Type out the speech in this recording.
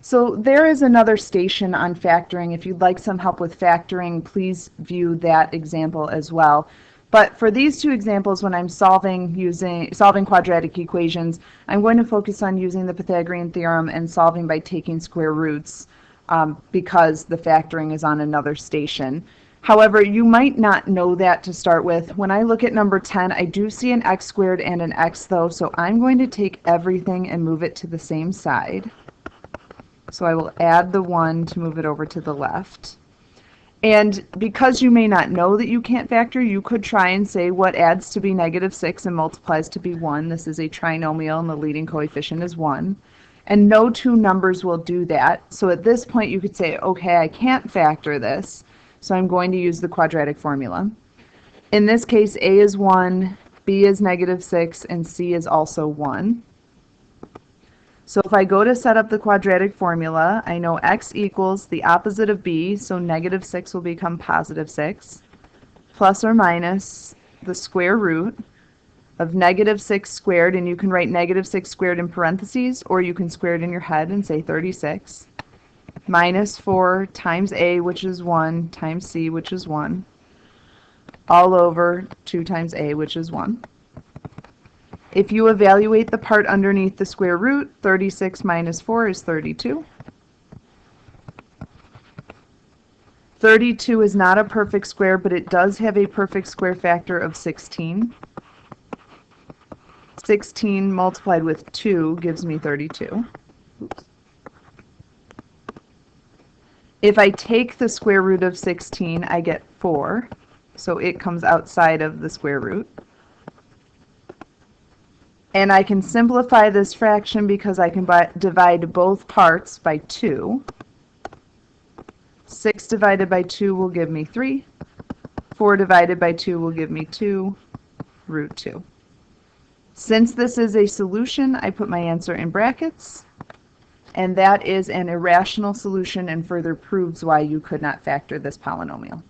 So there is another station on factoring. If you'd like some help with factoring, please view that example as well. But for these two examples, when I'm solving quadratic equations, I'm going to focus on using the Pythagorean theorem and solving by taking square roots because the factoring is on another station. However, you might not know that to start with. When I look at number 10, I do see an x squared and an x though, so I'm going to take everything and move it to the same side. So I will add the 1 to move it over to the left. And because you may not know that you can't factor, you could try and say what adds to be -6 and multiplies to be 1. This is a trinomial and the leading coefficient is 1. And no two numbers will do that. So at this point you could say, okay, I can't factor this, so I'm going to use the quadratic formula. In this case, a is 1, b is -6, and c is also 1. So if I go to set up the quadratic formula, I know x equals the opposite of b, so -6 will become +6, plus or minus the square root of -6 squared, and you can write -6 squared in parentheses, or you can square it in your head and say 36, minus 4 times a, which is 1, times c, which is 1, all over 2 times a, which is 1. If you evaluate the part underneath the square root, 36 minus 4 is 32. 32 is not a perfect square, but it does have a perfect square factor of 16. 16 multiplied with 2 gives me 32. Oops. If I take the square root of 16, I get 4, so it comes outside of the square root. And I can simplify this fraction because I can divide both parts by 2. 6 divided by 2 will give me 3. 4 divided by 2 will give me 2 root 2. Since this is a solution, I put my answer in brackets, and that is an irrational solution and further proves why you could not factor this polynomial.